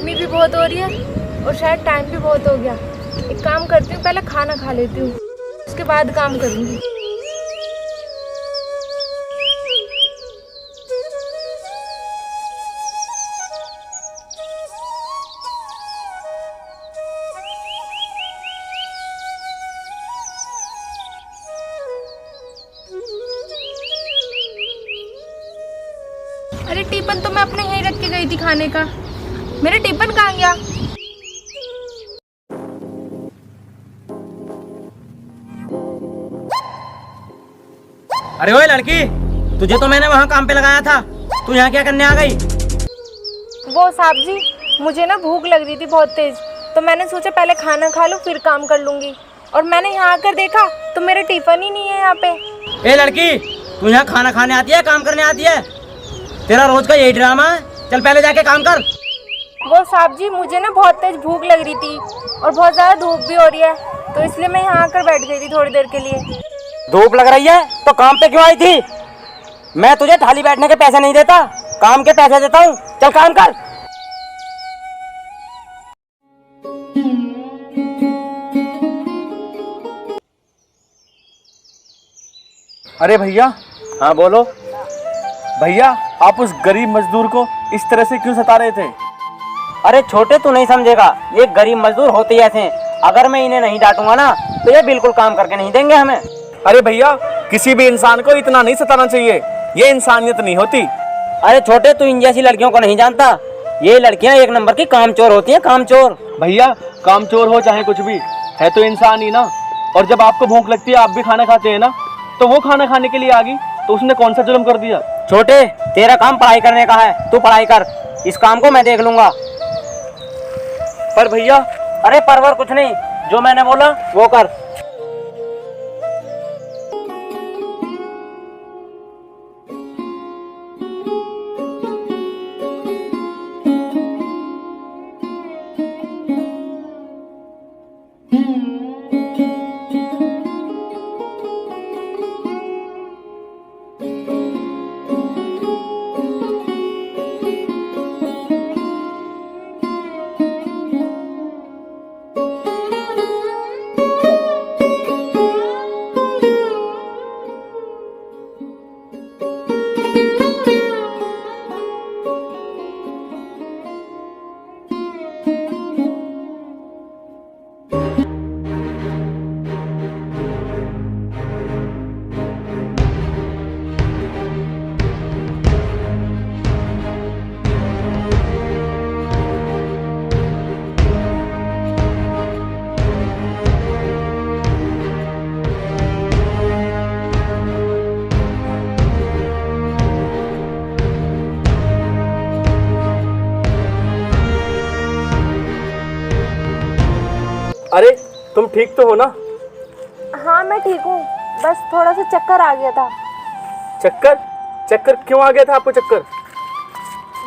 गर्मी भी बहुत हो रही है और शायद टाइम भी बहुत हो गया। एक काम करती हूँ, पहले खाना खा लेती हूँ, उसके बाद काम करूँगी। अरे टिफिन तो मैं अपने यहीं रख के गई थी खाने का। मेरा टिफिन कहाँ गया? अरे ओए लड़की, तुझे तो मैंने वहाँ काम पे लगाया था, तू यहाँ क्या करने आ गई? वो साहब जी, मुझे ना भूख लग रही थी बहुत तेज, तो मैंने सोचा पहले खाना खा लूँ फिर काम कर लूँगी। और मैंने यहाँ आकर देखा तो मेरा टिफिन ही नहीं है यहाँ पे। ए लड़की, तू यहाँ खाना खाने आती है, काम करने आती है? तेरा रोज का यही ड्रामा है। चल पहले जाके काम कर। वो साहब जी, मुझे ना बहुत तेज भूख लग रही थी और बहुत ज़्यादा धूप भी हो रही है, तो इसलिए मैं यहाँ आकर बैठ गई थी थोड़ी देर के लिए। धूप लग रही है तो काम पे क्यों आई थी? मैं तुझे थाली बैठने के पैसे नहीं देता, काम के पैसे देता हूँ। चल काम कर। अरे भैया। हाँ बोलो। भैया, आप उस गरीब मजदूर को इस तरह से क्यों सता रहे थे? अरे छोटे, तू नहीं समझेगा, ये गरीब मजदूर होते ही ऐसे हैं। अगर मैं इन्हें नहीं डांटूंगा ना तो ये बिल्कुल काम करके नहीं देंगे हमें। अरे भैया, किसी भी इंसान को इतना नहीं सताना चाहिए, ये इंसानियत नहीं होती। अरे छोटे, तू इन जैसी लड़कियों को नहीं जानता, ये लड़कियां एक नंबर की कामचोर होती हैं, कामचोर। भैया, कामचोर हो चाहे कुछ भी, है तो इंसान ही ना। और जब आपको भूख लगती है, आप भी खाना खाते हैं ना, तो वो खाना खाने के लिए आ गई, तो उसने कौन सा जुल्म कर दिया? छोटे, तेरा काम पढ़ाई करने का है, तू पढ़ाई कर, इस काम को मैं देख लूंगा। पर भैया। अरे परवर कुछ नहीं, जो मैंने बोला वो कर। अरे तुम ठीक तो हो ना? हाँ मैं ठीक हूँ, बस थोड़ा सा चक्कर आ गया था। चक्कर? चक्कर क्यों आ गया था आपको चक्कर?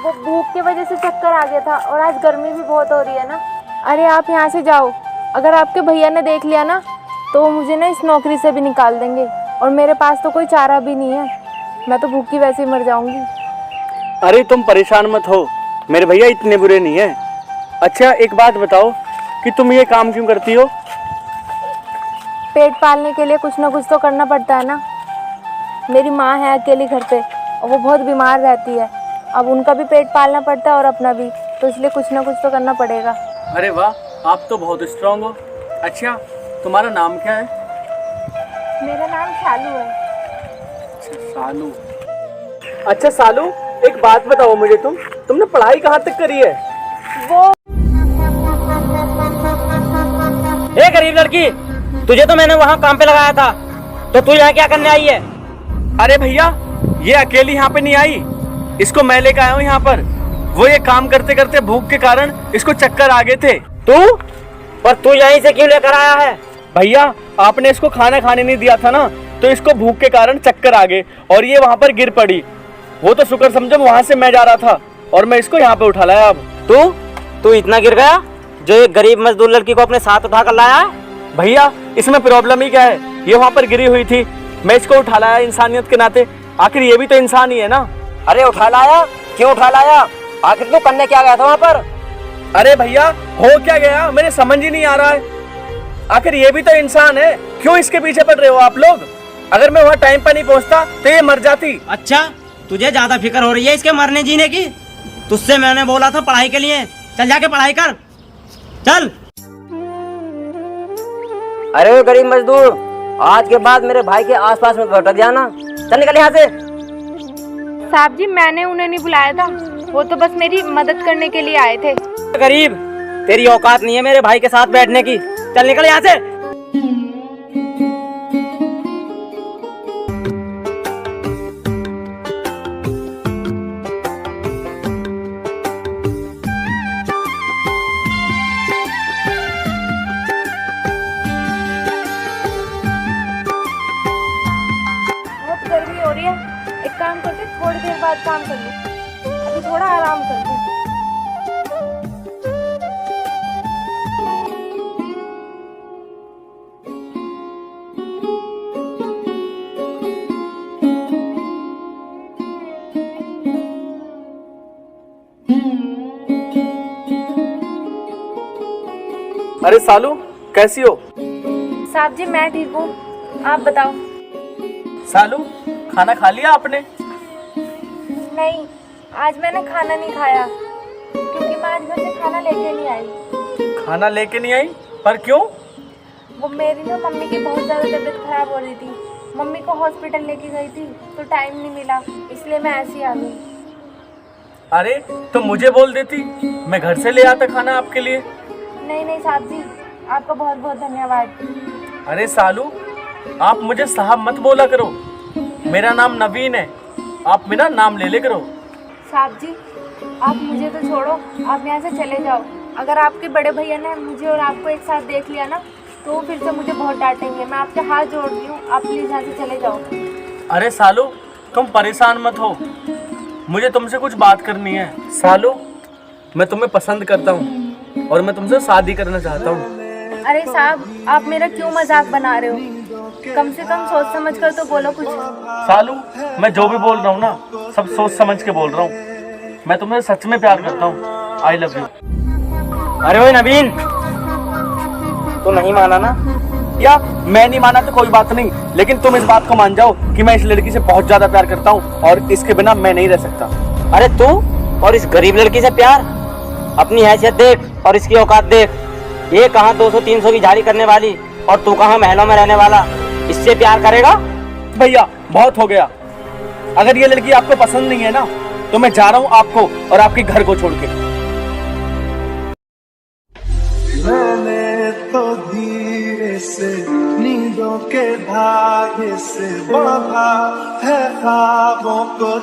वो भूख की वजह से चक्कर आ गया था और आज गर्मी भी बहुत हो रही है ना। अरे आप यहाँ से जाओ, अगर आपके भैया ने देख लिया ना तो वो मुझे ना इस नौकरी से भी निकाल देंगे और मेरे पास तो कोई चारा भी नहीं है, मैं तो भूख की वैसे ही मर जाऊंगी। अरे तुम परेशान मत हो, मेरे भैया इतने बुरे नहीं है। अच्छा एक बात बताओ कि तुम ये काम क्यों करती हो? पेट पालने के लिए कुछ ना कुछ तो करना पड़ता है ना। मेरी माँ है अकेली घर पे और वो बहुत बीमार रहती है, अब उनका भी पेट पालना पड़ता है और अपना भी, तो इसलिए कुछ ना कुछ तो करना पड़ेगा। अरे वाह, आप तो बहुत स्ट्रांग हो। अच्छा तुम्हारा नाम क्या है? मेरा नाम शालू है। अच्छा सालू। अच्छा सालू, एक बात बताओ मुझे, तुमने पढ़ाई कहाँ तक करी है? वो ए गरीब लड़की, तुझे तो मैंने वहाँ काम पे लगाया था, तो तू यहाँ क्या करने आई है? अरे भैया, ये अकेली यहाँ पे नहीं आई, इसको मैं लेकर आया हूँ यहाँ पर। वो ये काम करते करते भूख के कारण इसको चक्कर आ गए थे। पर तू यहीं से क्यों लेकर आया है? भैया आपने इसको खाना खाने नहीं दिया था ना, तो इसको भूख के कारण चक्कर आ गए और ये वहाँ पर गिर पड़ी। वो तो शुक्र समझो वहाँ से मैं जा रहा था और मैं इसको यहाँ पे उठा लाया। अब तू इतना गिर गया जो एक गरीब मजदूर लड़की को अपने साथ उठा कर लाया है? भैया इसमें प्रॉब्लम ही क्या है, ये वहाँ पर गिरी हुई थी, मैं इसको उठा लाया इंसानियत के नाते, आखिर ये भी तो इंसान ही है ना। अरे उठा लाया? क्यों उठा लाया? आखिर तू करने क्या गया था वहाँ पर? अरे भैया हो क्या गया, मेरे समझ ही नहीं आ रहा है। आखिर ये भी तो इंसान है, क्यों इसके पीछे पड़ रहे हो आप लोग? अगर मैं वहाँ टाइम पर नहीं पहुँचता तो ये मर जाती। अच्छा, तुझे ज्यादा फिक्र हो रही है इसके मरने जीने की? तुझसे मैंने बोला था पढ़ाई के लिए, चल जाके पढ़ाई कर, चल। अरे वो गरीब मजदूर, आज के बाद मेरे भाई के आसपास में भटक जाना, चल निकल यहाँ से। साहब जी, मैंने उन्हें नहीं बुलाया था, वो तो बस मेरी मदद करने के लिए आए थे। गरीब, तेरी औकात नहीं है मेरे भाई के साथ बैठने की, चल निकल यहाँ से। बहुत गर्मी हो रही है, एक काम करते थोड़ी देर बाद काम कर लूँ, अभी थोड़ा आराम कर लूँ। अरे सालू, कैसी हो? साहब जी मैं ठीक हूँ, आप बताओ। सालू, खाना खा लिया आपने? नहीं, आज मैंने खाना नहीं खाया, क्योंकि मैं आज घर से खाना लेके नहीं आई। खाना लेके नहीं आई? पर क्यों? वो मेरी ना मम्मी की बहुत ज़्यादा तबीयत खराब हो रही थी, मम्मी को हॉस्पिटल लेके गई थी तो टाइम नहीं मिला, इसलिए मैं ऐसे ही आ गई। अरे तो मुझे बोल देती, मैं घर से ले आता खाना आपके लिए। नहीं नहीं साहब जी, आपका बहुत बहुत धन्यवाद। अरे सालू, आप मुझे साहब मत बोला करो, मेरा नाम नवीन है, आप मेरा नाम ले करो। साहब जी, आप मुझे तो छोड़ो, आप यहाँ से चले जाओ। अगर आपके बड़े भैया ने मुझे और आपको एक साथ देख लिया ना तो वो फिर से मुझे बहुत डांटेंगे। मैं आपके हाथ जोड़ रही हूँ, आप प्लीज़ यहाँ से चले जाओ। अरे सालू, तुम परेशान मत हो, मुझे तुमसे कुछ बात करनी है। सालू, मैं तुम्हें पसंद करता हूँ और मैं तुमसे शादी करना चाहता हूँ। अरे साहब, आप मेरा क्यों मजाक बना रहे हो? कम से कम सोच समझ कर तो बोलो कुछ। सालू, मैं जो भी बोल रहा हूँ ना, सब सोच समझ के बोल रहा हूँ। मैं तुम्हें सच में प्यार करता हूँ, आई लव यू। अरे ओए नवीन, तू नहीं माना ना? या मैं नहीं माना तो कोई बात नहीं, लेकिन तुम इस बात को मान जाओ कि मैं इस लड़की से बहुत ज्यादा प्यार करता हूँ और इसके बिना मैं नहीं रह सकता। अरे तू और इस गरीब लड़की से प्यार? अपनी हैसियत देख और इसकी औकात देख। ये कहाँ 200-300 की झाड़ी करने वाली और तू कहाँ महलों में रहने वाला, इससे प्यार करेगा? भैया बहुत हो गया, अगर ये लड़की आपको पसंद नहीं है ना तो मैं जा रहा हूँ आपको और आपके घर को छोड़ के। मैंने तो धीरे से नींदों के धागे से बांधा है ख्वाबों को।